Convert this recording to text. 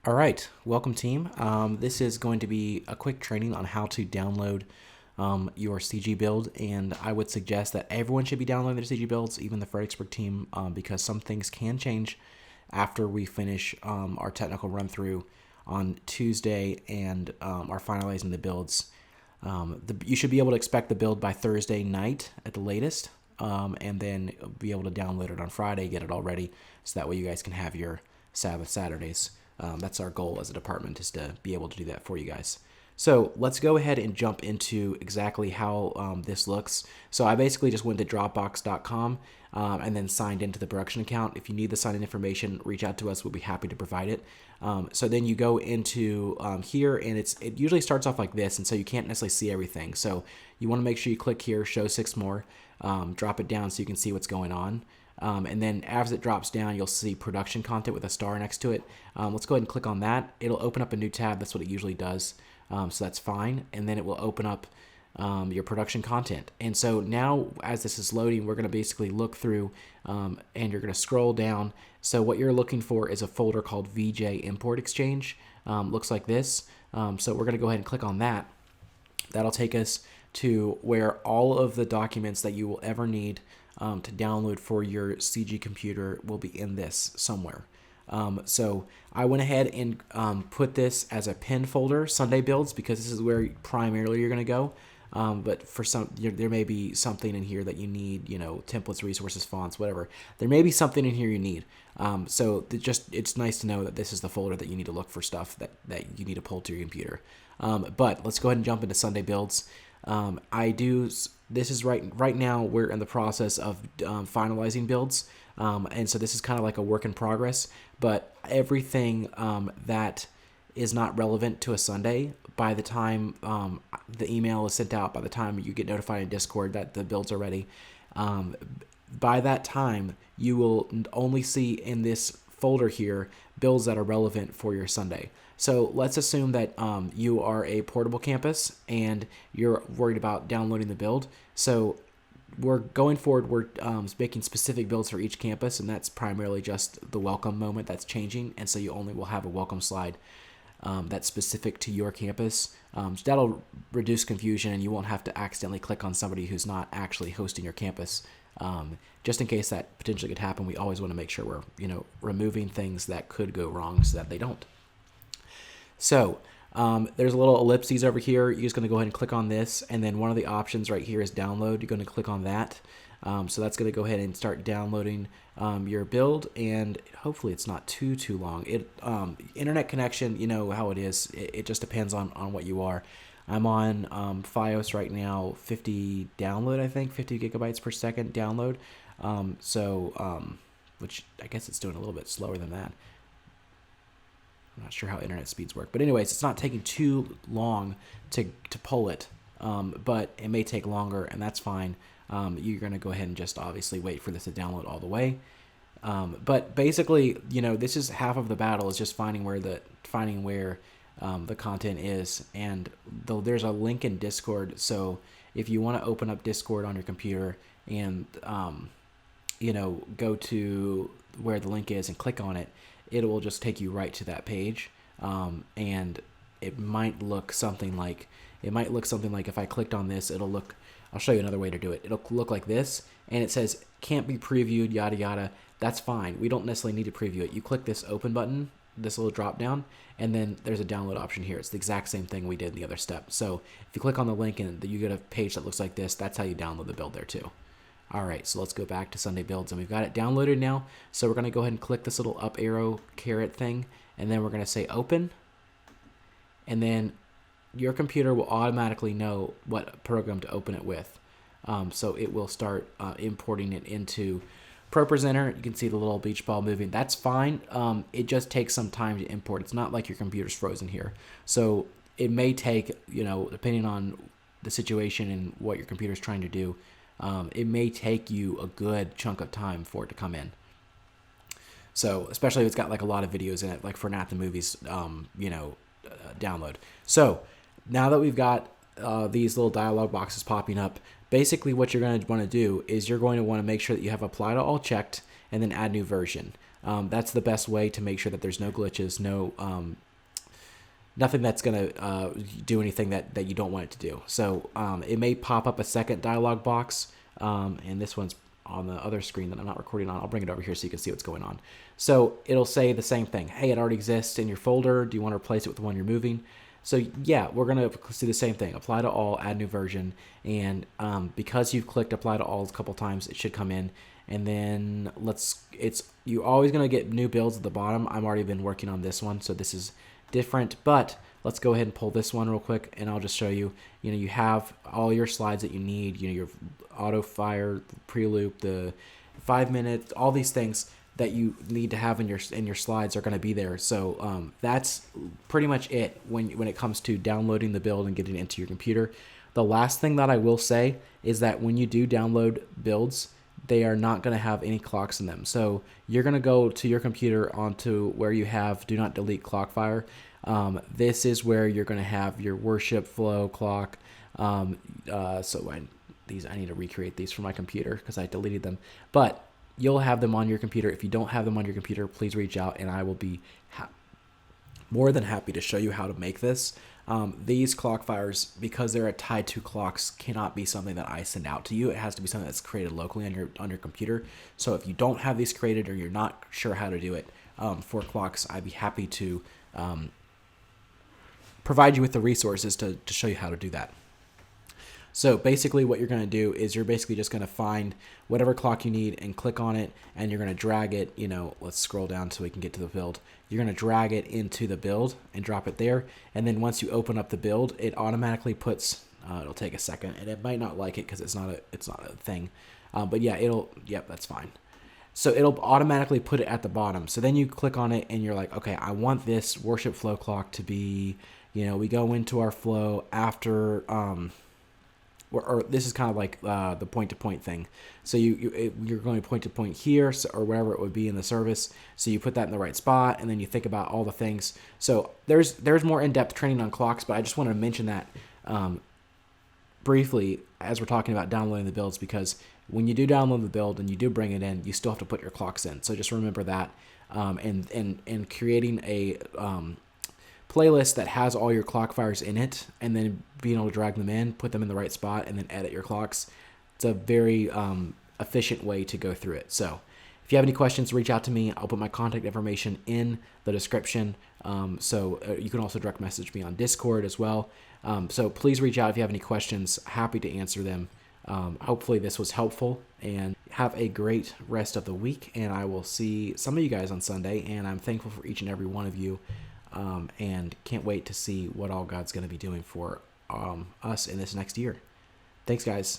All right, welcome team. This is going to be a quick training on how to download your CG build, and I would suggest that everyone should be downloading their CG builds, even the Fred Expert team, because some things can change after we finish our technical run through on Tuesday and are finalizing the builds. You should be able to expect the build by Thursday night at the latest, and then be able to download it on Friday, get it all ready, so that way you guys can have your Sabbath Saturdays. That's our goal as a department, is to be able to do that for you guys. So let's go ahead and jump into exactly how this looks. So I basically just went to dropbox.com and then signed into the production account. If you need the sign-in information, reach out to us. We'll be happy to provide it. So then you go into here, and it usually starts off like this, and so you can't necessarily see everything. So you want to make sure you click here, show 6 more, drop it down so you can see what's going on. And then as it drops down, you'll see production content with a star next to it. Let's go ahead and click on that. It'll open up a new tab. That's what it usually does. So that's fine. And then it will open up your production content. And so now as this is loading, we're going to basically look through and you're going to scroll down. So what you're looking for is a folder called VJ Import Exchange. Looks like this. So we're going to go ahead and click on that. That'll take us to where all of the documents that you will ever need to download for your CG computer will be in this somewhere. So I went ahead and put this as a pin folder, Sunday builds, because this is where primarily you're going to go. But for some, there may be something in here that you need, templates, resources, fonts, whatever. There may be something in here you need. So it's nice to know that this is the folder that you need to look for stuff that you need to pull to your computer. But let's go ahead and jump into Sunday builds. This is right now we're in the process of finalizing builds, and so this is kind of like a work in progress, but everything that is not relevant to a Sunday, by the time the email is sent out, by the time you get notified in Discord that the builds are ready, by that time you will only see in this folder here builds that are relevant for your Sunday. So let's assume that you are a portable campus and you're worried about downloading the build. So we're going forward, we're making specific builds for each campus, and that's primarily just the welcome moment that's changing. And so you only will have a welcome slide that's specific to your campus. So that'll reduce confusion, and you won't have to accidentally click on somebody who's not actually hosting your campus. Just in case that potentially could happen, we always want to make sure we're removing things that could go wrong so that they don't. So there's a little ellipses over here. You're just going to go ahead and click on this, and then one of the options right here is download. You're going to click on that. So that's going to go ahead and start downloading your build, and hopefully it's not too long. Internet connection, you know how it is. It just depends on what you are. I'm on Fios right now, 50 download, I think, 50 gigabytes per second download. Which I guess it's doing a little bit slower than that. I'm not sure how internet speeds work, but anyways, it's not taking too long to pull it, but it may take longer, and that's fine. You're going to go ahead and just obviously wait for this to download all the way. But basically, this is half of the battle, is just finding where the content is, and though there's a link in Discord, so if you want to open up Discord on your computer and go to where the link is and click on it, it will just take you right to that page, and it might look something like if I clicked on this, I'll show you another way to do it. It'll look like this, and it says can't be previewed, yada yada. That's fine. We don't necessarily need to preview it. You click this open button, this little drop down, and then there's a download option here. It's the exact same thing we did in the other step. So if you click on the link and you get a page that looks like this, that's how you download the build there too. All right, so let's go back to Sunday builds, and we've got it downloaded now. So we're going to go ahead and click this little up arrow caret thing, and then we're going to say open, and then your computer will automatically know what program to open it with. So it will start importing it into ProPresenter. You can see the little beach ball moving. That's fine. It just takes some time to import. It's not like your computer's frozen here. So it may take, depending on the situation and what your computer's trying to do, it may take you a good chunk of time for it to come in. So especially if it's got like a lot of videos in it, like for Nat the Movies, download. So now that we've got these little dialog boxes popping up, basically what you're going to want to do is you're going to want to make sure that you have apply to all checked, and then add new version. That's the best way to make sure that there's no glitches, nothing that's going to do anything that you don't want it to do. So it may pop up a second dialog box, and this one's on the other screen that I'm not recording on. I'll bring it over here so you can see what's going on. So it'll say the same thing. Hey, it already exists in your folder. Do you want to replace it with the one you're moving? So yeah, we're going to do the same thing. Apply to all, add new version. And because you've clicked apply to all a couple times, it should come in. And then you're always going to get new builds at the bottom. I've already been working on this one, so this is different, but let's go ahead and pull this one real quick, and I'll just show you. You have all your slides that you need. Your auto fire, pre-loop, the 5 minutes, all these things that you need to have in your slides are going to be there. So that's pretty much it when it comes to downloading the build and getting it into your computer. The last thing that I will say is that when you do download builds, they are not going to have any clocks in them. So you're going to go to your computer onto where you have do not delete clockfire. This is where you're going to have your worship flow clock. I need to recreate these for my computer because I deleted them. But you'll have them on your computer. If you don't have them on your computer, please reach out and I will be more than happy to show you how to make this. These clock fires, because they're tied to clocks, cannot be something that I send out to you. It has to be something that's created locally on your computer. So if you don't have these created or you're not sure how to do it for clocks, I'd be happy to provide you with the resources to show you how to do that. So basically what you're going to do is you're basically just going to find whatever clock you need and click on it, and you're going to drag it, let's scroll down so we can get to the build. You're going to drag it into the build and drop it there. And then once you open up the build, it automatically puts, it'll take a second, and it might not like it because it's not a thing. But yeah, that's fine. So it'll automatically put it at the bottom. So then you click on it and you're like, okay, I want this worship flow clock to be, we go into our flow after, or this is kind of like the point-to-point thing. So you're going point-to-point here, or wherever it would be in the service. So you put that in the right spot, and then you think about all the things. So there's more in-depth training on clocks, but I just wanted to mention that briefly as we're talking about downloading the builds, because when you do download the build and you do bring it in, you still have to put your clocks in. So just remember that, and creating a playlist that has all your clock fires in it, and then being able to drag them in, put them in the right spot, and then edit your clocks. It's a very efficient way to go through it. So if you have any questions, reach out to me. I'll put my contact information in the description. You can also direct message me on Discord as well. So please reach out if you have any questions. Happy to answer them. Hopefully this was helpful, and have a great rest of the week. And I will see some of you guys on Sunday, and I'm thankful for each and every one of you. And can't wait to see what all God's going to be doing for us in this next year. Thanks, guys.